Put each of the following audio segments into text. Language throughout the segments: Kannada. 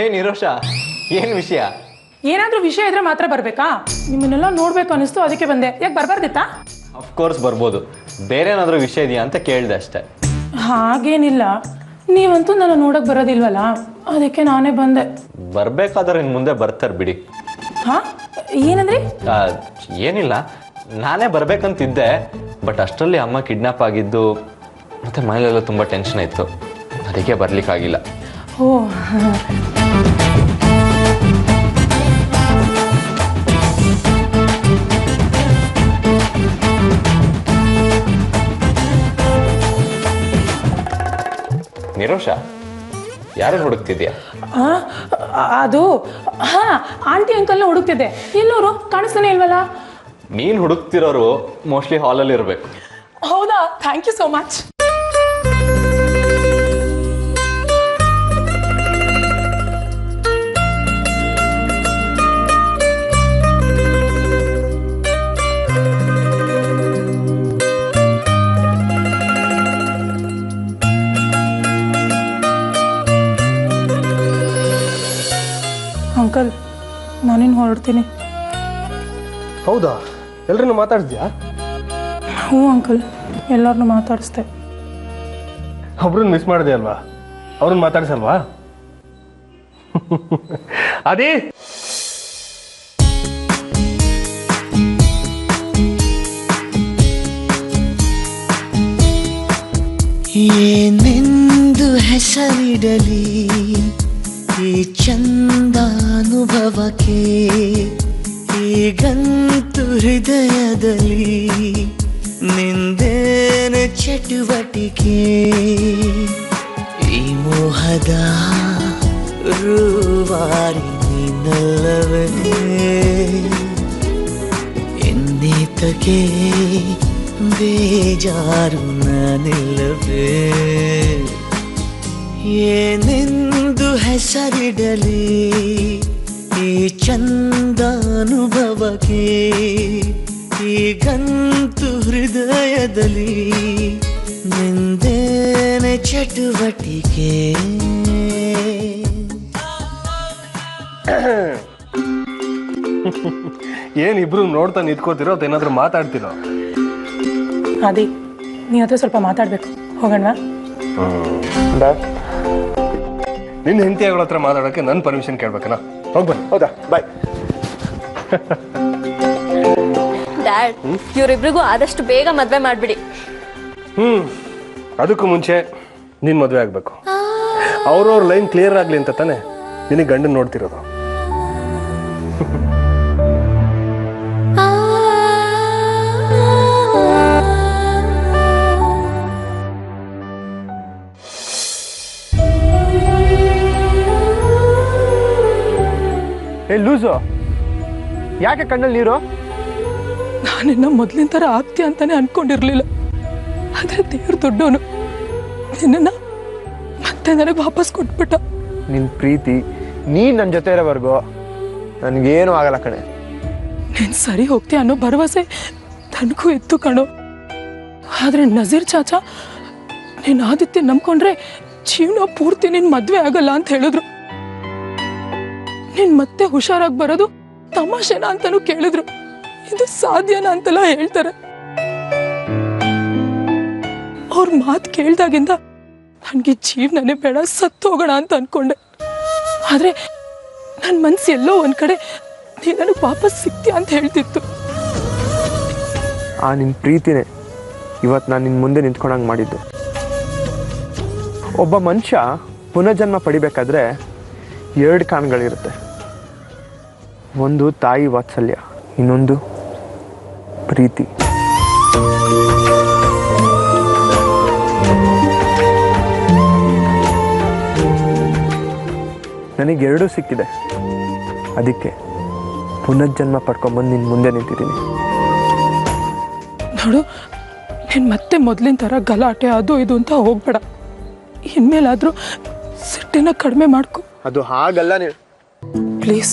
ಹೇ ನಿರೋಷ, ಏನು ವಿಷಯ? ಏನಾದ್ರೂ ವಿಷಯ ಇದ್ರೆ ಮಾತ್ರ ಬರ್ಬೇಕಾ? ನಿಮ್ಮನ್ನೆಲ್ಲ ನೋಡ್ಬೇಕು ಅನಿಸ್ತು, ಅದಕ್ಕೆ ಬಂದೆ. ಯಾಕೆ ಬರ್ಬಾರ್ದಿತ್ತಾ? ಅಫ್ಕೋರ್ಸ್ ಬರ್ಬೋದು. ಬೇರೆ ಏನಾದರೂ ವಿಷಯ ಇದೆಯಾ ಅಂತ ಕೇಳಿದೆ ಅಷ್ಟೇ. ಹಾಗೇನಿಲ್ಲ, ನೀವಂತೂ ನನ್ನ ನೋಡಕ್ ಬರೋದಿಲ್ವಲ್ಲ, ಅದಕ್ಕೆ ನಾನೇ ಬಂದೆ. ಬರ್ಬೇಕಾದ್ರೆ ಇನ್ನು ಮುಂದೆ ಬರ್ತಾರೆ ಬಿಡಿ. ಹಾ, ಏನಂದ್ರಿ? ಏನಿಲ್ಲ, ನಾನೇ ಬರ್ಬೇಕಂತಿದ್ದೆ. ಬಟ್ ಅಷ್ಟರಲ್ಲಿ ಅಮ್ಮ ಕಿಡ್ನಾಪ್ ಆಗಿದ್ದು ಮತ್ತೆ ಮನೇಲೆಲ್ಲ ತುಂಬ ಟೆನ್ಷನ್ ಇತ್ತು, ಅದಕ್ಕೆ ಬರ್ಲಿಕ್ಕಾಗಿಲ್ಲ. ಓ, ನಿರೋಷ, ಯಾರನ್ನು ಹುಡುಕ್ತಿದ್ಯಾ? ಅದು ಹಾ, ಆಂಟಿ ಅಂಕಲ್ನ ಹುಡುಕ್ತಿದ್ದೆ. ಎಲ್ಲೋರು ಕಾಣಿಸ್ತಾನೆ ಇಲ್ವಲ್ಲ? ನೀನು ಹುಡುಕ್ತಿರೋರು ಮೋಸ್ಟ್ಲಿ ಹಾಲಲ್ಲಿ ಇರಬೇಕು. ಹೌದಾ? Thank you so much. Uncle, ನಾನೇನು ಹೊರಡ್ತೀನಿ. ಹೌದಾ? ಎಲ್ರನ್ನೂ ಮಾತಾಡಿದ್ಯಾ? ಹ್ಞೂ ಅಂಕಲ್, ಎಲ್ಲರನ್ನೂ ಮಾತಾಡಿಸ್ದೆ. ಒಬ್ರನ್ನ ಮಿಸ್ ಮಾಡಿದೆ ಅಲ್ವಾ? ಅವ್ರನ್ನ ಮಾತಾಡ್ಸಲ್ವಾ? ಅದೇ ಏನೆಂದು ಹೆಸರಿಡಲಿ ಈ ಚಂದಾನುಭವಕ್ಕೆ, ಈಗಂತೂ ಹೃದಯದಲ್ಲಿ ನಿಂದೇನ ಚಟುವಟಿಕೆ. ಈ ಮೋಹದ ರೂವಾರಿ ನೀನಲ್ಲವೇ, ಎನ್ನೇತಕ್ಕೆ ಬೇಜಾರು ನಾನಿಲ್ಲವೇ. ಏನೆಂದು ಹೆಸರಿಡಲಿ ಈ ಚಂದಾನುಭವಕ್ಕೆ, ಈಗಂತೂ ಹೃದಯದಲ್ಲಿ ನಿಂದೇನೆ ಚಟುವಟಿಕೆ. ಏನಿಬ್ರು ನೋಡ್ತಾ ನಿಂತ್ಕೋತಿರೋ ಅದೇನಾದ್ರೂ ಮಾತಾಡ್ತಿರೋ? ಅದೇ, ನೀವ್ ಹತ್ರ ಸ್ವಲ್ಪ ಮಾತಾಡ್ಬೇಕು. ಹೋಗೋಣ? ನಿನ್ನ ಹೆಂಡತಿಗಳ ಹತ್ರ ಮಾತಾಡೋಕ್ಕೆ ನನ್ನ ಪರ್ಮಿಷನ್ ಕೇಳ್ಬೇಕಲ್ಲ? ಹೋಗ್ಬನ್ನಿ. ಹೌದಾ? ಬಾಯ್. ಡ್ಯಾಡ್, ಇವರಿಬ್ರಿಗೂ ಆದಷ್ಟು ಬೇಗ ಮದ್ವೆ ಮಾಡ್ಬಿಡಿ. ಅದಕ್ಕೂ ಮುಂಚೆ ನೀನ್ ಮದುವೆ ಆಗ್ಬೇಕು. ಅವ್ರವ್ರ ಲೈನ್ ಕ್ಲಿಯರ್ ಆಗ್ಲಿ ಅಂತ ತಾನೆ ನಿನಗೆ ಗಂಡನ್ ನೋಡ್ತಿರೋದು. ಏ ಲೂಸು, ಯಾಕೆ ಕಣ್ಣಲ್ಲಿ ನೀರು? ನಾನಿನ್ನ ಮೊದ್ಲಿನ ಥರ ಆಗ್ತೀಯ ಅಂತಾನೆ ಅನ್ಕೊಂಡಿರ್ಲಿಲ್ಲ. ಆದ್ರೆ ದೇವ್ರ ದೊಡ್ಡವನು, ನಿನ್ನ ಮತ್ತೆ ನನಗೆ ವಾಪಸ್ ಕೊಟ್ಬಿಟ್ಟ. ನಿನ್ನ ಪ್ರೀತಿ ನೀನು ನನ್ನ ಜೊತೆ ಇರೋವರೆಗೂ ನನಗೇನು ಆಗಲ್ಲ ಕಣೆ. ನೀನು ಸರಿ ಹೋಗ್ತೀಯ ಅನ್ನೋ ಭರವಸೆ ನನಗೂ ಇತ್ತು ಕಣೋ. ಆದ್ರೆ ನಜೀರ್ ಚಾಚಾ, ನೀನು ಆದಿತ್ಯ ನಂಬ್ಕೊಂಡ್ರೆ ಜೀವನ ಪೂರ್ತಿ ನಿನ್ ಮದ್ವೆ ಆಗಲ್ಲ ಅಂತ ಹೇಳಿದ್ರು. ನೀನ್ ಮತ್ತೆ ಹುಷಾರಾಗಿ ಬರೋದು ತಮಾಷೆನಾ ಅಂತಾನು ಕೇಳಿದ್ರು. ಇದು ಸಾಧ್ಯನಾ ಅಂತೆಲ್ಲ ಹೇಳ್ತಾರೆ. ಅವ್ರ ಮಾತು ಕೇಳ್ದಾಗಿಂದ ನನ್ಗೆ ಜೀವನನೇ ಬೇಡ, ಸತ್ತು ಹೋಗೋಣ ಅಂತ ಅನ್ಕೊಂಡೆ. ಆದ್ರೆ ನನ್ನ ಮನ್ಸು ಎಲ್ಲೋ ಒಂದ್ ಕಡೆ ನೀನ್ ನನಗೆ ವಾಪಸ್ ಸಿಗ್ತೀಯ ಅಂತ ಹೇಳ್ತಿತ್ತು. ಆ ನಿನ್ನ ಪ್ರೀತಿನೇ ಇವತ್ತು ನಾನು ನಿನ್ನ ಮುಂದೆ ನಿಂತ್ಕೊಂಡಂಗೆ ಮಾಡಿದ್ದು. ಒಬ್ಬ ಮನುಷ್ಯ ಪುನರ್ಜನ್ಮ ಪಡಿಬೇಕಾದ್ರೆ 2 ಕಾರಣಗಳಿರುತ್ತೆ. ಒಂದು ತಾಯಿ ವಾತ್ಸಲ್ಯ, ಇನ್ನೊಂದು ಪ್ರೀತಿ. ನನಗೆ 2 ಸಿಕ್ಕಿದೆ, ಅದಕ್ಕೆ ಪುನರ್ಜನ್ಮ ಪಡ್ಕೊಂಬಂದು ನಿನ್ನ ಮುಂದೆ ನಿಂತಿದ್ದೀನಿ. ನೋಡು, ನೀನು ಮತ್ತೆ ಮೊದಲಿನ ಥರ ಗಲಾಟೆ ಅದು ಇದು ಅಂತ ಹೋಗ್ಬೇಡ. ಇನ್ಮೇಲಾದರೂ ಸಿಟ್ಟಿನ ಕಡಿಮೆ ಮಾಡ್ಕೊ. ಅದು ಹಾಗಲ್ಲ. ನೀವು ಪ್ಲೀಸ್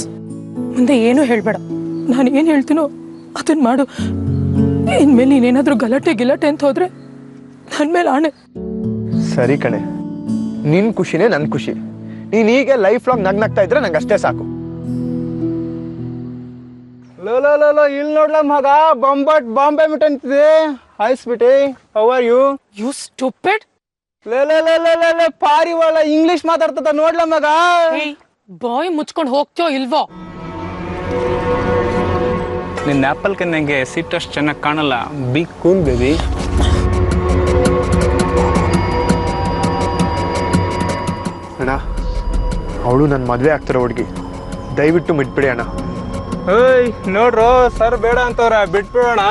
ಮುಂದೆ ಏನೂ ಹೇಳಬೇಡ. ನಾನು ಏನು ಹೇಳ್ತೀನೋ ಅದನ್ನು ಮಾಡು. ಇನ್ಮೇಲೆ ನೀನೇನಾದರೂ ಗಲಾಟೆ ಅಂತ ಹೋದರೆ ನನ್ನ ಮೇಲೆ ಆಣೆ. ಸರಿ ಕಣೆ, ನಿನ್ನ ಖುಷಿನೇ ನನ್ನ ಖುಷಿ. ನೀನು ಹೀಗೆ ಲೈಫ್ ಲಾಂಗ್ ನಗ್ನಗ್ತಾ ಇದ್ರೆ ನಂಗೆ ಅಷ್ಟೇ ಸಾಕು. ಲೋ ಇಲ್ಲಿ ನೋಡ್ಲ ಮಗ, ಬಾಂಬೆ ಮಿಟ್ ಅಂತಿದೆ. Hi sweetie, how are you? You stupid. ಲೇ ಪಾರಿವಾಳ ಇಂಗ್ಲಿಷ್ ಮಾತಾಡ್ತದ ನೋಡ್ಲ ಮಗ. ಬಾಯ್ ಮುಚ್ಕೊಂಡು ಹೋಗ್ತೀಯೋ ಇಲ್ವೋ? ನಿನ್ನ ಆ್ಯಪಲ್ ಕನ್ನೆಗೆ ಸಿಟ್ಟಷ್ಟು ಚೆನ್ನಾಗಿ ಕಾಣಲ್ಲ. B cool baby. ಅಣ್ಣ, ಅವಳು ನನ್ನ ಮದುವೆ ಆಗ್ತಾರ ಹುಡುಗಿ, ದಯವಿಟ್ಟು ಬಿಟ್ಬಿಡಿ ಅಣ್ಣ. ಏಯ್ ನೋಡ್ರು, ಸರ್ ಬೇಡ ಅಂತವ್ರ, ಬಿಟ್ಬಿಡೋಣ.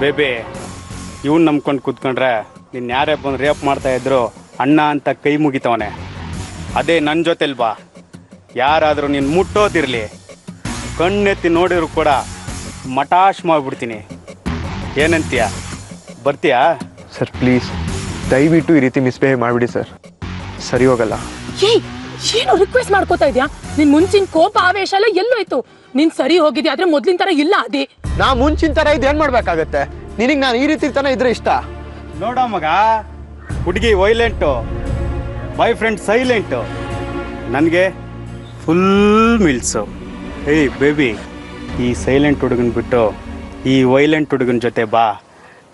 ಬೇಬಿ, ಇವ್ನು ನಂಬ್ಕೊಂಡು ಕೂತ್ಕೊಂಡ್ರೆ ನಿನ್ನ ಯಾರೇ ಬಂದು ರೇಪ್ ಮಾಡ್ತಾ ಇದ್ರು ಅಣ್ಣ ಅಂತ ಕೈ ಮುಗಿತವನೆ. ಅದೇ ನನ್ನ ಜೊತೆಲ್ ಬಾ, ಯಾರಾದರೂ ನೀನು ಮುಟ್ಟೋದಿರಲಿ, ಕಣ್ಣೆತ್ತಿ ನೋಡಿದ್ರು ಕೂಡ ಮಟಾಶ್ ಮಾಡಿಬಿಡ್ತೀನಿ. ಏನಂತೀಯ, ಬರ್ತೀಯಾ? ಸರ್ ಪ್ಲೀಸ್, ದಯವಿಟ್ಟು ಈ ರೀತಿ ಮಿಸ್ಬಿಹೇವ್ ಮಾಡಿಬಿಡಿ ಸರ್, ಸರಿ ಹೋಗಲ್ಲ. ಏನು ರಿಕ್ವೆಸ್ಟ್ ಮಾಡ್ಕೋತಾ ಇದ್ಯಾ? ನಿನ್ ಮುಂಚಿನ ಕೋಪ ಆವೇಶ ಎಲ್ಲ ಎಲ್ಲೋಯ್ತು? ನೀನ್ ಸರಿ ಹೋಗಿದ್ಯಾ, ಆದ್ರೆ ಮೊದ್ಲಿನ ತರ ಇಲ್ಲ. ಅದೇ ನಾ ಮುಂಚಿನ ತರ ಇದು ಏನ್ ಮಾಡ್ಬೇಕಾಗತ್ತೆ? ನಿನಗೆ ನಾನು ಈ ರೀತಿ ತನ ಇದ್ರೆ ಇಷ್ಟ? ನೋಡ ಮಗ, ಹುಡುಗಿ ವೈಲೆಂಟು, ಬಾಯ್ ಫ್ರೆಂಡ್ ಸೈಲೆಂಟು, ನನಗೆ ಫುಲ್ ಮಿಲ್ಸು. ಏಯ್ ಬೇಬಿ, ಈ ಸೈಲೆಂಟ್ ಹುಡುಗನ್ ಬಿಟ್ಟು ಈ ವೈಲೆಂಟ್ ಹುಡುಗನ ಜೊತೆ ಬಾ,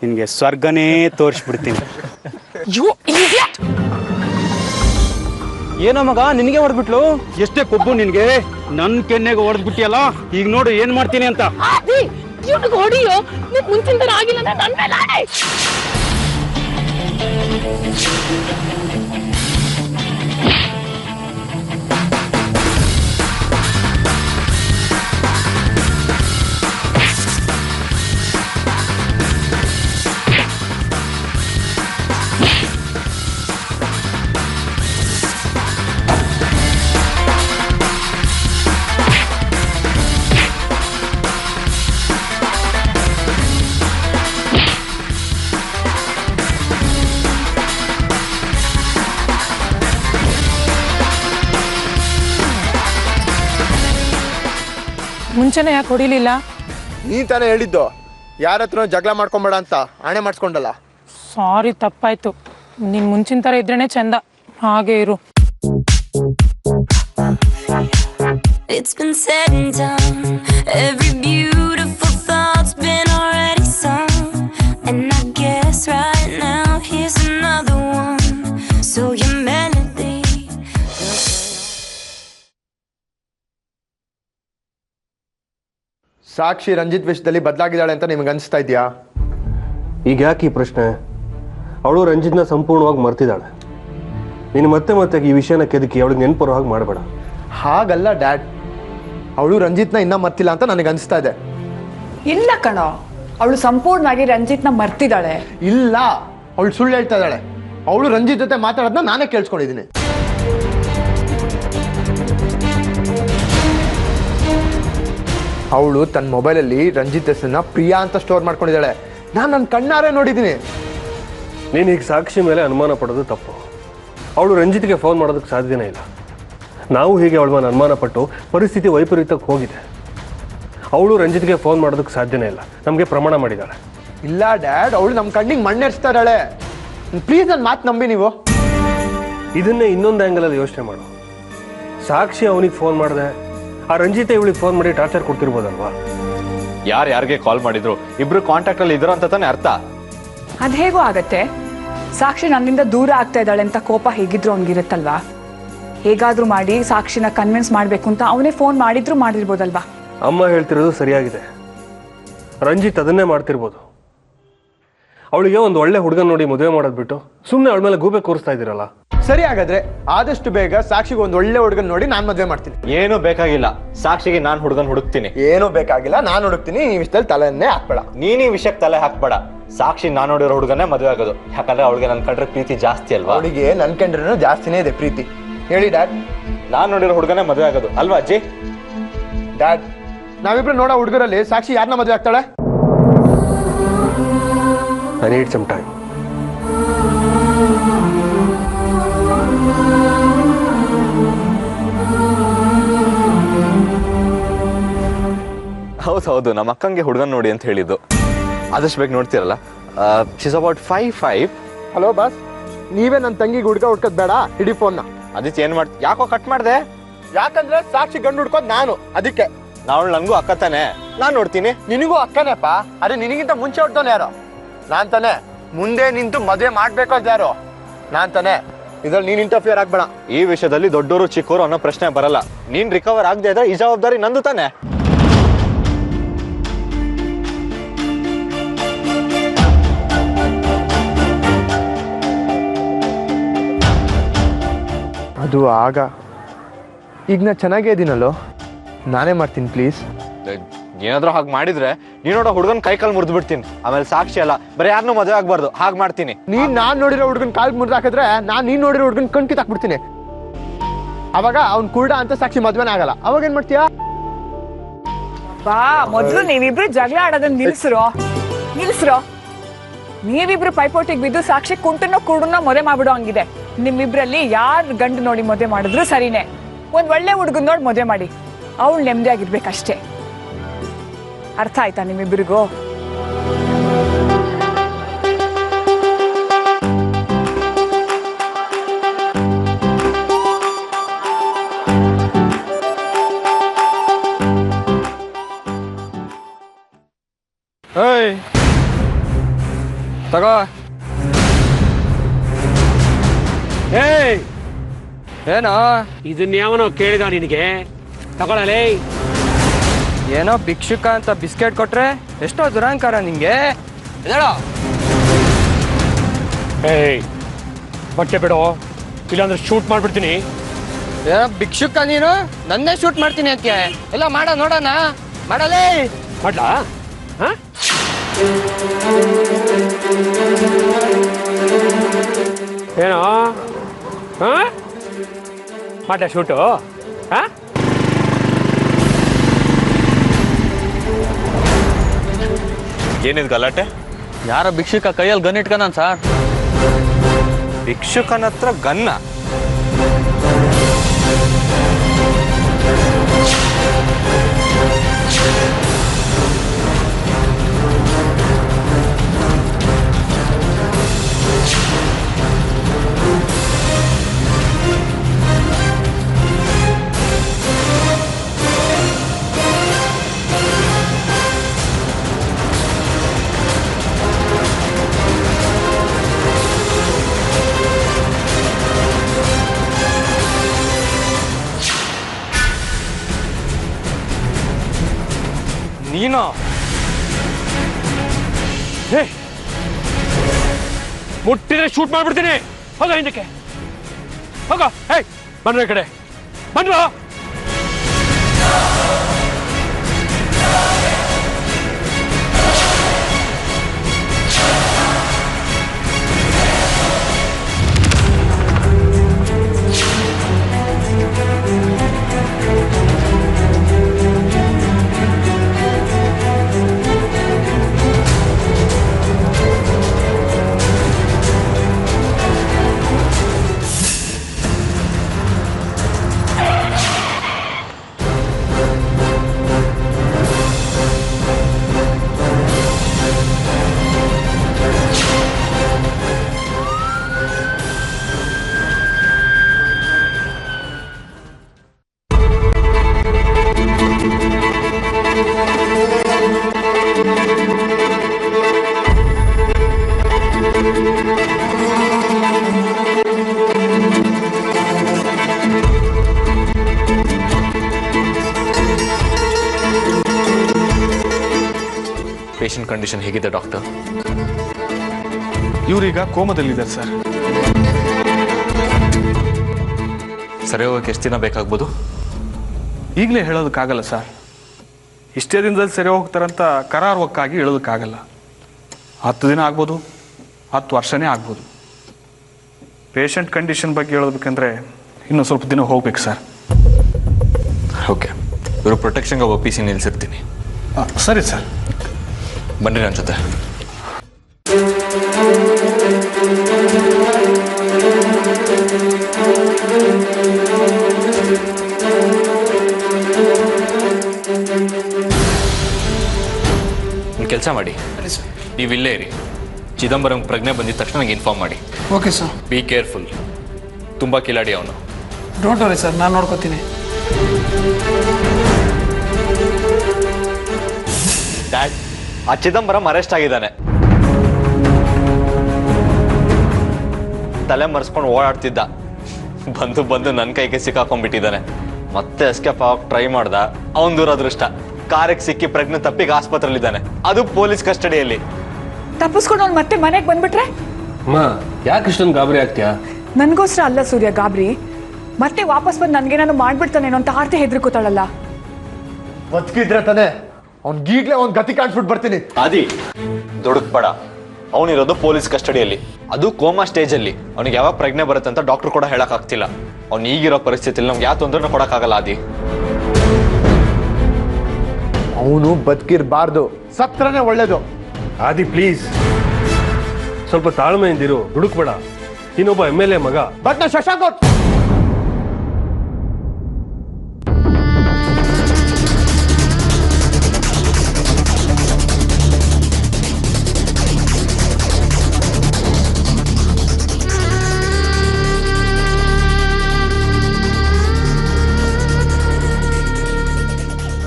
ನಿನಗೆ ಸ್ವರ್ಗನೇ ತೋರಿಸ್ಬಿಡ್ತೀನಿ. ಏನೋ ಮಗ, ನಿನಗೆ ಹೊಡೆದ್ಬಿಟ್ಲು? ಎಷ್ಟೇ ಕೊಬ್ಬು ನಿನಗೆ, ನನ್ನ ಕೆನ್ನೆಗೆ ಹೊಡೆದ್ಬಿಟ್ಟಿಯಲ್ಲ, ಈಗ ನೋಡು ಏನು ಮಾಡ್ತೀನಿ ಅಂತ. ಹೊಡಿಯೋ, ನೀನ್ ಮುಂಚಿನ ತರ ಆಗಿಲ್ಲ ಅಂದ್ರೆ ನನ್ ಮೇಲೆ ಆಣೆ. ಮುಂಚೆನೆ ಯಾಕೆ ಹೊಡಿಲಿಲ್ಲ? ನೀನ್ ತಾನೇ ಹೇಳಿದ್ದು ಯಾರ ಹತ್ರ ಜಗಳ ಮಾಡ್ಕೊಂಬೇಡ ಅಂತ, ಆಣೆ ಮಾಡಿಸ್ಕೊಂಡಲ್ಲ. ಸಾರಿ, ತಪ್ಪಾಯ್ತು. ನೀನ್ ಮುಂಚಿನ ತರ ಇದ್ರೇನೆ ಚಂದ, ಹಾಗೆ ಇರು. It's been said and done. Every beautiful thought's been already sung. And I guess right now here's another one. So your melody. ಸಾಕ್ಷಿ ರಂಜಿತ್ ವಿಷಯದಲ್ಲಿ ಬದಲಾಗಿದ್ದಾಳೆ ಅಂತ ನಿಮ್ಗೆ ಅನಿಸ್ತಾ ಇದೆಯಾ? ಈಗ ಯಾಕೆ ಈ ಪ್ರಶ್ನೆ? ಅವಳು ರಂಜಿತ್ನ ಸಂಪೂರ್ಣವಾಗಿ ಮರ್ತಿದ್ದಾಳೆ. ನೀನು ಮತ್ತೆ ಮತ್ತೆ ಈ ವಿಷಯನ ಕೆದಕಿ ಅವಳಿಗೆ ನೆನಪು ಬರೋ ಹಾಗೆ ಮಾಡಬೇಡ. ಹಾಗಲ್ಲ ಡ್ಯಾಡ್, ಅವಳು ರಂಜಿತ್ನ ಇನ್ನೂ ಮರ್ತಿಲ್ಲ ಅಂತ ನನಗೆ ಅನಿಸ್ತಾ ಇದೆ. ಇಲ್ಲ ಕಣೋ, ಅವಳು ಸಂಪೂರ್ಣವಾಗಿ ರಂಜಿತ್ನ ಮರ್ತಿದ್ದಾಳೆ. ಇಲ್ಲ, ಅವಳು ಸುಳ್ಳು ಹೇಳ್ತಾ ಇದ್ದಾಳೆ. ಅವಳು ರಂಜಿತ್ ಜೊತೆ ಮಾತಾಡೋದನ್ನ ನಾನೇ ಕೇಳಿಸ್ಕೊಂಡಿದ್ದೀನಿ. ಅವಳು ತನ್ನ ಮೊಬೈಲಲ್ಲಿ ರಂಜಿತ್ ಹೆಸರನ್ನ ಪ್ರಿಯಾ ಅಂತ ಸ್ಟೋರ್ ಮಾಡ್ಕೊಂಡಿದ್ದಾಳೆ. ನಾನು ನನ್ನ ಕಣ್ಣಾರೆ ನೋಡಿದ್ದೀನಿ. ನೀನು ಈಗ ಸಾಕ್ಷಿ ಮೇಲೆ ಅನುಮಾನ ಪಡೋದು ತಪ್ಪು. ಅವಳು ರಂಜಿತ್ಗೆ ಫೋನ್ ಮಾಡೋದಕ್ಕೆ ಸಾಧ್ಯನೇ ಇಲ್ಲ. ನಾವು ಹೀಗೆ ಅವಳ ಮೇಲೆ ಅನುಮಾನ ಪಟ್ಟು ಪರಿಸ್ಥಿತಿ ವೈಪರೀತ್ಯಕ್ಕೆ ಹೋಗಿದೆ. ಅವಳು ರಂಜಿತ್ಗೆ ಫೋನ್ ಮಾಡೋದಕ್ಕೆ ಸಾಧ್ಯನೇ ಇಲ್ಲ, ನಮಗೆ ಪ್ರಮಾಣ ಮಾಡಿದ್ದಾಳೆ. ಇಲ್ಲ ಡ್ಯಾಡ್, ಅವಳು ನಮ್ಮ ಕಣ್ಣಿಗೆ ಮಣ್ಣೆರ್ಸ್ತಾ ಇದ್ದಾಳೆ. ಪ್ಲೀಸ್ ನನ್ನ ಮಾತು ನಂಬಿ ನೀವು. ಇದನ್ನೇ ಇನ್ನೊಂದು ಆ್ಯಂಗಲಲ್ಲಿ ಯೋಚನೆ ಮಾಡು. ಸಾಕ್ಷಿ ಅವನಿಗೆ ಫೋನ್ ಮಾಡಿದೆ, ಆ ರಂಜಿತೆ ಇವಳಿಗೆ ಫೋನ್ ಮಾಡಿ ಟಾರ್ಚರ್ ಕೊಡ್ತಿರ್ಬೋದಲ್ವಾ? ಯಾರಿಗೆ ಕಾಲ್ ಮಾಡಿದ್ರು ಇಬ್ರು ಕಾಂಟ್ಯಾಕ್ಟ್ ಅಲ್ಲಿ ಇದ್ರು ಅಂತ ತಾನೇ ಅರ್ಥ. ಅದ್ ಹೇಗೋ ಆಗತ್ತೆ? ಸಾಕ್ಷಿ ನನ್ನಿಂದ ದೂರ ಆಗ್ತಾ ಇದ್ದಾಳೆ ಅಂತ ಕೋಪ ಹೇಗಿದ್ರು ಅವನಿಗಿರುತ್ತಲ್ವಾ? ಹೇಗಾದ್ರೂ ಮಾಡಿ ಸಾಕ್ಷಿನ ಕನ್ವಿನ್ಸ್ ಮಾಡ್ಬೇಕು ಅಂತ ಅವನೇ ಫೋನ್ ಮಾಡಿರ್ಬೋದಲ್ವಾ? ಅಮ್ಮ ಹೇಳ್ತಿರೋದು ಸರಿಯಾಗಿದೆ. ರಂಜಿತ್ ಅದನ್ನೇ ಮಾಡ್ತಿರ್ಬೋದು. ಅವಳಿಗೆ ಒಂದು ಒಳ್ಳೆ ಹುಡುಗನ ನೋಡಿ ಮದುವೆ ಮಾಡೋದು ಬಿಟ್ಟು ಸುಮ್ಮನೆ ಅವಳ ಮೇಲೆ ಗೂಬೆ ಕೂರಿಸ್ತಾ ಇದ್ದೀರಲ್ಲ. ಸರಿ, ಹಾಗಾದ್ರೆ ಆದಷ್ಟು ಬೇಗ ಸಾಕ್ಷಿಗೆ ಒಂದು ಒಳ್ಳೆ ಹುಡುಗನ ನೋಡಿ ನಾನು ಮದುವೆ ಮಾಡ್ತೀನಿ. ಏನೂ ಬೇಕಾಗಿಲ್ಲ, ಸಾಕ್ಷಿಗೆ ನಾನು ಹುಡುಗನ್ ಹುಡುಕ್ತೀನಿ. ಏನೂ ಬೇಕಾಗಿಲ್ಲ, ನಾನು ಹುಡುಕ್ತೀನಿ. ಈ ವಿಷಯದಲ್ಲಿ ತಲೆಯನ್ನೇ ಹಾಕ್ಬೇಡ. ನೀನ್ ಈ ವಿಷಯಕ್ಕೆ ತಲೆ ಹಾಕ್ಬೇಡ. ಸಾಕ್ಷಿ ನಾನು ನೋಡಿರೋ ಹುಡುಗನೇ ಮದುವೆ ಆಗೋದು. ಯಾಕಂದ್ರೆ ಅವಳಿಗೆ ನನ್ ಕಂಡ್ರೆ ಪ್ರೀತಿ ಜಾಸ್ತಿ ಅಲ್ವಾ? ಅವಳಿಗೆ ನನ್ ಕಂಡ್ರೆ ಜಾಸ್ತಿನೇ ಇದೆ ಪ್ರೀತಿ. ಹೇಳಿ ಡ್ಯಾಡ್. ನಾನು ನೋಡಿರೋ ಹುಡುಗನೇ ಮದುವೆ ಆಗೋದು ಅಲ್ವಾ ಅಜ್ಜಿ? ಡ್ಯಾಡ್, ನಾವಿಬ್ರು ನೋಡೋ ಹುಡುಗರಲ್ಲಿ ಸಾಕ್ಷಿ ಯಾರನ್ನ ಮದುವೆ ಆಗ್ತಾಳೆ? I need some time. ಹೌದು, ನಮ್ಮ ಅಕ್ಕಂಗೆ ಹುಡುಗನ್ ನೋಡಿ ಅಂತ ಹೇಳಿದ್ದು. ಆದಷ್ಟು ಬೇಗ ನೋಡ್ತೀರಲ್ಲ. She's about 5'5". ಹಲೋ ಬಾಸ್, ನೀವೇ ನನ್ನ ತಂಗಿಗೆ ಹುಡ್ಕೋದ್ ಬೇಡ, ಹಿಡಿ ಫೋನ್ನ. ಆದಿತ್ಯ ಏನ್ ಮಾಡ್ತಿ? ಯಾಕೋ ಕಟ್ ಮಾಡ್ದೆ? ಯಾಕಂದ್ರೆ ಸಾಕ್ಷಿ ಗಂಡು ಹುಡ್ಕೋದ್ ನಾನು, ಅದಕ್ಕೆ. ನಾವಳು ನನಗೂ ಅಕ್ಕ ತಾನೆ, ನಾನು ನೋಡ್ತೀನಿ. ನಿನಗೂ ಅಕ್ಕನೇಪ್ಪ, ಅದೇ ನಿನಗಿಂತ ಮುಂಚೆ ಹೊಡ್ತಾನೆ ಯಾರು? ನಾನ್ ತಾನೆ. ಮುಂದೆ ನಿಂತು ಮದುವೆ ಮಾಡ್ಬೇಕು ಅಂತ ಯಾರು? ನಾನ್ ತಾನೆ. ಇದ್ರಲ್ಲಿ ನೀನ್ ಇಂಟರ್ಫಿಯರ್ ಆಗ್ಬೇಡ. ಈ ವಿಷಯದಲ್ಲಿ ದೊಡ್ಡವರು ಚಿಕ್ಕವರು ಅನ್ನೋ ಪ್ರಶ್ನೆ ಬರಲ್ಲ. ನೀನ್ ರಿಕವರ್ ಆಗದೆ ಇದ್ರೆ ಈ ಜವಾಬ್ದಾರಿ ನಂದು ತಾನೆ. ಅದು ಆಗ. ಈಗ ನಾ ಚೆನ್ನಾಗೇ ಇದೀನಲ್ಲೋ, ನಾನೇ ಮಾಡ್ತೀನಿ ಪ್ಲೀಸ್. ಏನಾದ್ರೂ ಹಾಗೆ ಮಾಡಿದ್ರೆ ನೀನೋಡ ಹುಡುಗನ್ ಕೈ ಕಾಲು ಮುರಿದು ಬಿಡ್ತೀನಿ. ಆಮೇಲೆ ಸಾಕ್ಷಿ ಅಲ್ಲ, ಬರೀ ಯಾರನ್ನೂ ಮದುವೆ ಆಗ್ಬಾರ್ದು. ಹಾಗೆ ಮಾಡ್ತೀನಿ. ನಾನ್ ನೋಡಿರೋ ಹುಡುಗನ್ ಕಾಲ್ ಮುರಿದು ಹಾಕಿದ್ರೆ ನೀನ್ ನೋಡಿರೋ ಹುಡುಗನ್ ಕಣ್ ಕಿತ್ತಾಕ್ಬಿಡ್ತೀನಿ. ಅವಾಗ ಅವ್ನ್ ಕುರುಡ ಅಂತ ಸಾಕ್ಷಿ ಮದ್ವೆನೇ ಆಗಲ್ಲ. ಅವಾಗ ಏನ್ ಮಾಡ್ತೀಯಾ? ಬಾ, ಮೊದ್ಲು ನೀವಿಬ್ರು ಜಗಳ ಆಡೋದನ್ನ ನಿಲ್ಸ್ರೋ. ನೀವಿಬ್ರು ಪೈಪೋಟಿಗೆ ಬಿದ್ದು ಸಾಕ್ಷಿ ಕುಂಟನೋ ಕುರುಡನೋ ಮದುವೆ ಮಾಡ್ಬಿಡೋ ಹಂಗಿದೆ. ನಿಮ್ಮಿಬ್ರಲ್ಲಿ ಯಾರು ಗಂಡು ನೋಡಿ ಮದುವೆ ಮಾಡಿದ್ರು ಸರಿನೇ. ಒಂದ್ ಒಳ್ಳೆ ಹುಡುಗನ್ ನೋಡಿ ಮದುವೆ ಮಾಡಿ, ಅವಳು ನೆಮ್ಮದಿಯಾಗಿರ್ಬೇಕಷ್ಟೇ. ಅರ್ಥ ಆಯ್ತಾ ನಿಮ್ಮಿಬ್ರಿಗೂ? ಏಯ್ ತಗೋ. ಏಯ್ ಏನೋ ಇದನ್ನ ಯಾವನೋ ಕೇಳಿದ ನಿನಗೆ? ತಗೊಳ್ಳಲೇ. ಏನೋ ಭಿಕ್ಷುಕ ಅಂತ ಬಿಸ್ಕೆಟ್ ಕೊಟ್ರೆ ಎಷ್ಟೋ ದುರಂಕಾರ ನಿಂಗೆ. ಏಯ್ ಬಟ್ಟೆ ಬಿಡೋ, ಇಲ್ಲಾಂದ್ರೆ ಶೂಟ್ ಮಾಡ್ಬಿಡ್ತೀನಿ. ಏನೋ ಭಿಕ್ಷುಕ ನೀನು, ನನ್ನೇ ಶೂಟ್ ಮಾಡ್ತೀನಿ ಅಂತ್ಯ. ಎಲ್ಲ ಮಾಡ ನೋಡೋಣ, ಮಾಡಲೇ. ಮಾಡ್ಲಾ? ಏನೋ ಮಾಡ ಶೂಟು? ಏನಿದ್ ಗಲಾಟೆ? ಯಾರೋ ಭಿಕ್ಷುಕ ಕೈಯಲ್ಲಿ ಗನ್ ಇಟ್ಕೊಂಡ ಸರ್. ಭಿಕ್ಷುಕನ ಹತ್ರ ಗನ್ನ? ನೀನು ಮುಟ್ಟಿದ್ರೆ ಶೂಟ್ ಮಾಡ್ಬಿಡ್ತೀನಿ. ಹೋಗ ಹಿಂದಕ್ಕೆ ಹೋಗ. ಹೇಯ್ ಬನ್ರ ಈ ಕಡೆ, ಬನ್ರ. ಪೇಷಂಟ್ ಕಂಡೀಷನ್ ಹೇಗಿದೆ ಡಾಕ್ಟರ್? ಇವರೀಗ ಕೋಮದಲ್ಲಿದ್ದಾರೆ ಸರ್. ಸರಿ ಹೋಗಕ್ಕೆ ಎಷ್ಟು ದಿನ ಬೇಕಾಗ್ಬೋದು? ಈಗಲೇ ಹೇಳೋದಕ್ಕಾಗಲ್ಲ ಸರ್. ಇಷ್ಟೇ ದಿನದಲ್ಲಿ ಸರಿ ಹೋಗ್ತಾರಂತ ಕರಾರುವಕ್ಕಾಗಿ ಹೇಳೋದಕ್ಕಾಗಲ್ಲ. 10 ದಿನ ಆಗ್ಬೋದು, 10 ವರ್ಷನೇ ಆಗ್ಬೋದು. ಪೇಷಂಟ್ ಕಂಡೀಷನ್ ಬಗ್ಗೆ ಹೇಳೋದಬೇಕಂದ್ರೆ ಇನ್ನೂ ಸ್ವಲ್ಪ ದಿನ ಹೋಗ್ಬೇಕು ಸರ್. ಓಕೆ, ಇವರು ಪ್ರೊಟೆಕ್ಷನ್ಗೆ ಒಬ್ಬ PC ನಿಲ್ಲಿಸಿರ್ತೀನಿ. ಸರಿ ಸರ್, ಬನ್ನಿ ನನ್ನ ಜೊತೆ. ಕೆಲಸ ಮಾಡಿ, ನೀವು ಇಲ್ಲೇ ಇರಿ. ಚಿದಂಬರಂ ಪ್ರಜ್ಞೆ ಬಂದಿದ ತಕ್ಷಣ ನನಗೆ ಇನ್ಫಾರ್ಮ್ ಮಾಡಿ. Okay sir. ಬಿ ಕೇರ್ಫುಲ್, ತುಂಬ ಕಿಲಾಡಿ ಅವನು. ಡೋಂಟ್ ವರಿ ಸರ್, ನಾನು ನೋಡ್ಕೋತೀನಿ. ಡ್ಯಾಡ್, ಆ ಚಿದಂಬರಂ ಅರೆಸ್ಟ್ ಆಗಿದ್ದಾನೆ. ತಲೆ ಮರೆಸ್ಕೊಂಡು ಓಡಾಡ್ತಿದ್ದ, ಬಂದು ನನ್ನ ಕೈಗೆ ಸಿಕ್ಕಾಕೊಂಡ್ಬಿಟ್ಟಿದ್ದಾನೆ. ಮತ್ತೆ ಎಸ್ಕೇಪ್ ಆಗೋಕೆ ಟ್ರೈ ಮಾಡ್ದ. ಅವನ ದುರದೃಷ್ಟ, ಕಾರಿಗೆ ಸಿಕ್ಕಿ ಪ್ರಜ್ಞೆ ತಪ್ಪಿಗೆ ಆಸ್ಪತ್ರೆಯಲ್ಲಿದ್ದಾನೆ, ಅದು ಪೊಲೀಸ್ ಕಸ್ಟಡಿಯಲ್ಲಿ. ತಪ್ಪಿಸ್ಕೊಂಡು ಅವ್ನು ಮತ್ತೆ ಮನೆಗೆ ಬಂದ್ಬಿಟ್ರೆ? ಯಾಕೆ ಇಷ್ಟೊಂದು ಗಾಬರಿ ಆಗ್ತೀಯಾ? ನನ್ಗೋಸ್ಕರ ಅಲ್ಲ ಸೂರ್ಯ ಗಾಬರಿ, ಮತ್ತೆ ವಾಪಸ್ ಬಂದು ನನ್ಗೇನಾದ್ರು ಮಾಡ್ಬಿಡ್ತಾನೇನೋ ಅಂತ ಆರ್ತಿ ಹೆದರ್ಕೋತಾಳಲ್ಲ. ಬದುಕಿದ್ರೆ ತಾನೆ ಅವ್ನಿಗೀಗ್ಲೇ ಒಂದು ಗತಿ ಕಾಣಿಸ್ಬಿಟ್ಟು ಬರ್ತೀನಿ. ಆದಿ, ದುಡುಕ್ಬೇಡ. ಅವನಿರೋದು ಪೊಲೀಸ್ ಕಸ್ಟಡಿಯಲ್ಲಿ, ಅದು ಕೋಮಾ ಸ್ಟೇಜಲ್ಲಿ. ಅವನಿಗೆ ಯಾವಾಗ ಪ್ರಜ್ಞೆ ಬರುತ್ತೆ ಅಂತ ಡಾಕ್ಟರ್ ಕೂಡ ಹೇಳಕ್ಕಾಗ್ತಿಲ್ಲ. ಅವ್ನು ಈಗಿರೋ ಪರಿಸ್ಥಿತಿಯಲ್ಲಿ ನಮ್ಗೆ ಯಾವ ತೊಂದರೆನೂ ಕೊಡೋಕ್ಕಾಗಲ್ಲ. ಆದಿ, ಅವನು ಬದುಕಿರಬಾರ್ದು, ಸತ್ರನೇ ಒಳ್ಳೇದು. ಆದಿ ಪ್ಲೀಸ್, ಸ್ವಲ್ಪ ತಾಳ್ಮೆಯಿಂದಿರು, ದುಡುಕ್ಬೇಡ. ಇನ್ನೊಬ್ಬ MLA ಮಗ. ಬಟ್ ನಾ ಶಶಾಂಕ್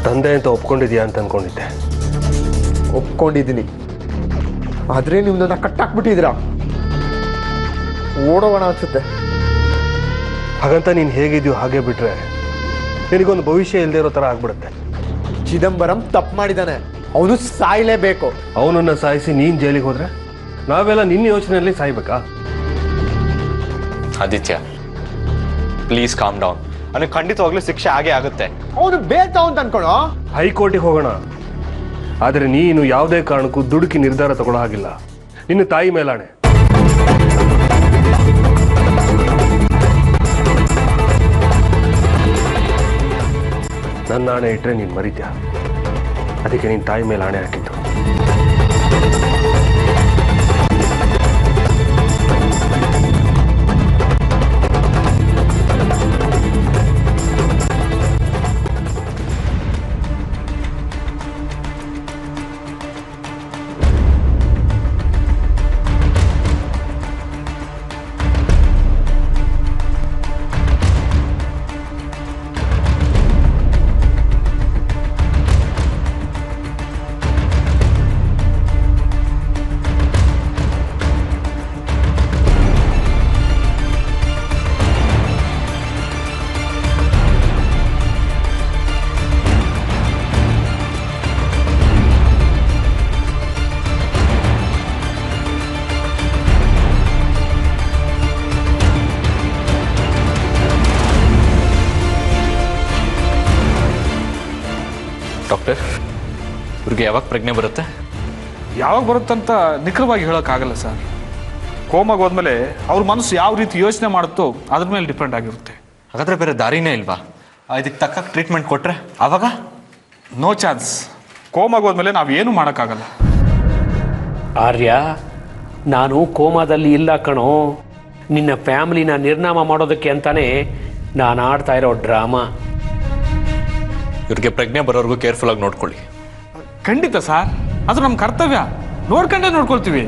ತಂದೆ ಅಂತ ಒಪ್ಕೊಂಡಿದ್ಯಾ ಅಂತ ಅನ್ಕೊಂಡಿದ್ದೆ. ಒಪ್ಕೊಂಡಿದ್ದೀನಿ, ಆದ್ರೆ ನೀವು ನನ್ನ ಕಟ್ಟಾಕ್ಬಿಟ್ಟಿದ್ದೀರಾ. ಓಡೋಗೋಣ ಅನ್ಸುತ್ತೆ. ಹಾಗಂತ ನೀನು ಹೇಗಿದ್ಯೋ ಹಾಗೆ ಬಿಟ್ರೆ ನಿನಗೊಂದು ಭವಿಷ್ಯ ಇಲ್ಲದೆ ಇರೋ ಥರ ಆಗ್ಬಿಡುತ್ತೆ. ಚಿದಂಬರಂ ತಪ್ಪು ಮಾಡಿದ್ದಾನೆ, ಅವನು ಸಾಯಲೇಬೇಕು. ಅವನನ್ನ ಸಾಯಿಸಿ ನೀನು ಜೈಲಿಗೆ ಹೋದ್ರೆ ನಾವೆಲ್ಲ ನಿನ್ನ ಯೋಚನೆಯಲ್ಲಿ ಸಾಯ್ಬೇಕಾ? Aditya, please calm down. ಅವನಿಗೆ ಖಂಡಿತವಾಗ್ಲೂ ಶಿಕ್ಷೆ ಆಗೇ ಆಗುತ್ತೆ. ಅವನು ಬೇತಾವ್ ಅಂತ ಅನ್ಕೊಳ್ಳೋ. ಹೈಕೋರ್ಟಿಗೆ ಹೋಗೋಣ, ಆದರೆ ನೀನು ಯಾವುದೇ ಕಾರಣಕ್ಕೂ ದುಡುಕಿ ನಿರ್ಧಾರ ತಗೊಳ್ಳೋ ಹಾಗಿಲ್ಲ. ನಿನ್ನ ತಾಯಿ ಮೇಲಾಣೆ. ನನ್ನ ಆಣೆ ಇಟ್ಟರೆ ನೀನು ಮರಿತ್ಯಾ, ಅದಕ್ಕೆ ನಿನ್ನ ತಾಯಿ ಮೇಲೆ ಆಣೆ ಹಾಕಿದ್ದು. ಡಾಕ್ಟರ್, ಇವ್ರಿಗೆ ಯಾವಾಗ ಪ್ರಜ್ಞೆ ಬರುತ್ತೆ? ಯಾವಾಗ ಬರುತ್ತಂತ ನಿಖರವಾಗಿ ಹೇಳೋಕ್ಕಾಗಲ್ಲ ಸರ್. ಕೋಮಾಗ ಹೋದ್ಮೇಲೆ ಅವ್ರ ಮನಸ್ಸು ಯಾವ ರೀತಿ ಯೋಚನೆ ಮಾಡುತ್ತೋ ಅದ್ರ ಮೇಲೆ ಡಿಪೆಂಡ್ ಆಗಿರುತ್ತೆ. ಹಾಗಾದ್ರೆ ಬೇರೆ ದಾರಿನೇ ಇಲ್ವಾ? ಇದಕ್ಕೆ ತಕ್ಕ ಟ್ರೀಟ್ಮೆಂಟ್ ಕೊಟ್ರೆ ಆವಾಗ? No chance. ಕೋಮಾಗ ಹೋದ್ಮೇಲೆ ನಾವೇನು ಮಾಡೋಕ್ಕಾಗಲ್ಲ. ಆರ್ಯ, ನಾನು ಕೋಮಾದಲ್ಲಿ ಇಲ್ಲ ಕಣೋ. ನಿನ್ನ ಫ್ಯಾಮಿಲಿನ ನಿರ್ನಾಮ ಮಾಡೋದಕ್ಕೆ ಅಂತಾನೆ ನಾನು ಆಡ್ತಾ ಇರೋ ಡ್ರಾಮಾ. ಇವ್ರಿಗೆ ಪ್ರಜ್ಞೆ ಬರೋರ್ಗು ಕೇರ್ಫುಲ್ ಆಗಿ ನೋಡ್ಕೊಳ್ಳಿ. ಖಂಡಿತ ಸರ್, ಅದು ನಮ್ಮ ಕರ್ತವ್ಯ. ನೋಡ್ಕೊಂಡೇ ನೋಡ್ಕೊಳ್ತೀವಿ.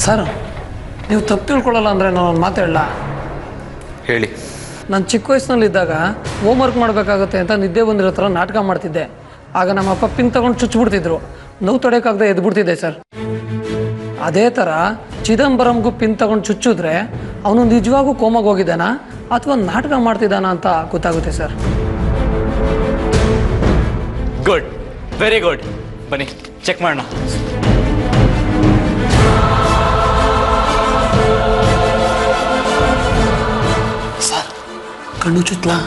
ಸರ್, ನೀವು ತಪ್ಪು ತಿಳ್ಕೊಳ್ಳಲ್ಲ ಅಂದರೆ ನಾನು ಮಾತಾಡಲ್ಲ. ಹೇಳಿ. ನಾನು ಚಿಕ್ಕ ವಯಸ್ಸಿನಲ್ಲಿದ್ದಾಗ ಹೋಮ್ವರ್ಕ್ ಮಾಡಬೇಕಾಗುತ್ತೆ ಅಂತ ನಿದ್ದೆ ಬಂದಿರೋ ಥರ ನಾಟಕ ಮಾಡ್ತಿದ್ದೆ. ಆಗ ನಮ್ಮ ಅಪ್ಪ ಪಿನ್ ತಗೊಂಡು ಚುಚ್ಚಿಬಿಡ್ತಿದ್ರು. ನೋವು ತಡೆಯೋಕ್ಕಾಗದೆ ಎದ್ಬಿಡ್ತಿದ್ದೆ ಸರ್. ಅದೇ ಥರ ಚಿದಂಬರಂಗೂ ಪಿನ್ ತಗೊಂಡು ಚುಚ್ಚಿದ್ರೆ ಅವನು ನಿಜವಾಗೂ ಕೋಮಾಗ ಹೋಗಿದ್ದಾನ ಅಥವಾ ನಾಟಕ ಮಾಡ್ತಿದ್ದಾನ ಅಂತ ಗೊತ್ತಾಗುತ್ತೆ ಸರ್. Good, very good. ಬನ್ನಿ ಚೆಕ್ ಮಾಡೋಣ. ಸರ್, ಕಣ್ಣು ಚುಚ್ಚಲಾ?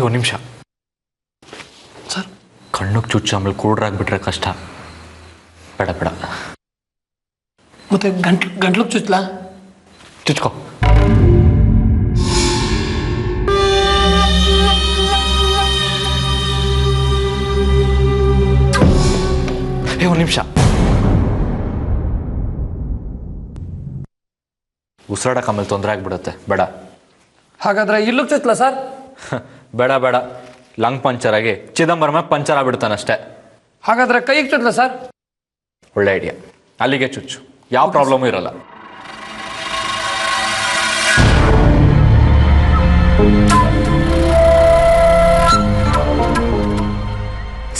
ಒಂದು ನಿಮಿಷ ಸರ್. ಕಣ್ಣಕ್ಕೆ ಚುಚ್ಚು ಆಮೇಲೆ ಕೂಡ್ರಾಗ್ಬಿಟ್ರೆ ಕಷ್ಟ. ಬೇಡ ಬೇಡ. ಮತ್ತೆ ಗಂಟ್ಲಿಗೆ ಚುಚ್ಚಲಾ? ಚುಚ್ಕೋ. ನಿಮಿಷ. ಉಸಿರಾಡಕ್ಕೆ ಆಮೇಲೆ ತೊಂದರೆ ಆಗ್ಬಿಡುತ್ತೆ, ಬೇಡ. ಹಾಗಾದ್ರೆ ಇಲ್ಲೂ ಚುಚ್ಚಲ ಸರ್? ಬೇಡ ಬೇಡ, ಲಂಗ್ ಪಂಚರ್ ಆಗಿ ಚಿದಂಬರಮ ಪಂಚರ್ ಆಗ್ಬಿಡ್ತಾನಷ್ಟೇ. ಹಾಗಾದ್ರೆ ಕೈಗೆ ಚುಚ್ಚಲ ಸರ್? ಒಳ್ಳೆ ಐಡಿಯಾ, ಅಲ್ಲಿಗೆ ಚುಚ್ಚು, ಯಾವ ಪ್ರಾಬ್ಲಮೂ ಇರಲ್ಲ.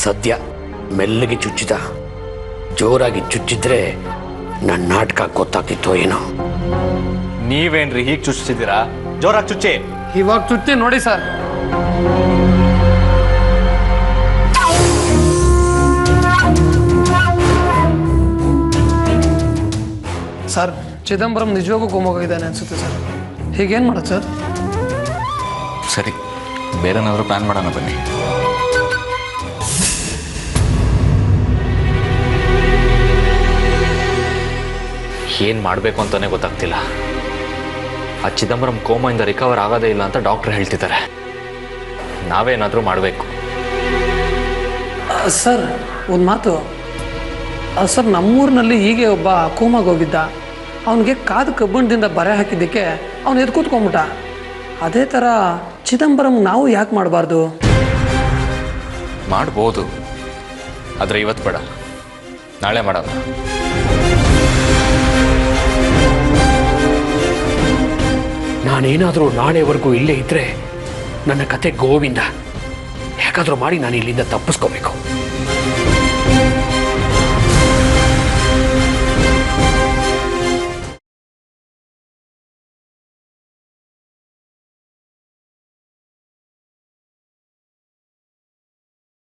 ಸದ್ಯ ಮೆಲ್ಲಗೆ ಚುಚ್ಚಿದ, ಜೋರಾಗಿ ಚುಚ್ಚಿದ್ರೆ ನನ್ನ ನಾಟಕ ಗೊತ್ತಾಗ್ತಿತ್ತೋ ಏನೋ. ನೀವೇನ್ರಿ ಹೀಗೆ ಚುಚ್ಚಿದ್ದೀರಾ? ಜೋರಾಗಿ ಚುಚ್ಚಿ. ಇವಾಗ ಚುಚ್ಚಿ ನೋಡಿ ಸರ್. ಸರ್, ಚಿದಂಬರಂ ನಿಜವಾಗೂ ಕೋಮೋಗಿದ್ದಾನೆ ಅನ್ಸುತ್ತೆ ಸರ್. ಹೀಗೇನು ಮಾಡೋದು ಸರ್? ಸರಿ, ಬೇರೆನಾದ್ರೂ ಪ್ಲಾನ್ ಮಾಡೋಣ ಬನ್ನಿ. ಏನು ಮಾಡಬೇಕು ಅಂತಾನೆ ಗೊತ್ತಾಗ್ತಿಲ್ಲ. ಆ ಚಿದಂಬರಂ ಕೋಮಾಯಿಂದ ರಿಕವರ್ ಆಗೋದೇ ಇಲ್ಲ ಅಂತ ಡಾಕ್ಟರ್ ಹೇಳ್ತಿದ್ದಾರೆ. ನಾವೇನಾದರೂ ಮಾಡಬೇಕು. ಸರ್, ಒಂದು ಮಾತು ಸರ್, ನಮ್ಮೂರಿನಲ್ಲಿ ಹೀಗೆ ಒಬ್ಬ ಕೋಮಾಗಿ ಹೋಗಿದ್ದ. ಅವನಿಗೆ ಕಾದು ಕಬ್ಬಣದಿಂದ ಬರೆ ಹಾಕಿದ್ದಕ್ಕೆ ಅವನು ಎದ್ದು ಕೂತ್ಕೊಂಡ್ಬಿಟ್ಟ. ಅದೇ ಥರ ಚಿದಂಬರಂ ನಾವು ಯಾಕೆ ಮಾಡಬಾರ್ದು? ಮಾಡ್ಬೋದು, ಆದರೆ ಇವತ್ತು ಬೇಡ, ನಾಳೆ ಮಾಡೋಣ. ನಾನೇನಾದರೂ ನಾಳೆವರೆಗೂ ಇಲ್ಲೇ ಇದ್ದರೆ ನನ್ನ ಕತೆ ಗೋವಿಂದ. ಹೇಗಾದರೂ ಮಾಡಿ ನಾನು ಇಲ್ಲಿಂದ ತಪ್ಪಿಸ್ಕೋಬೇಕು.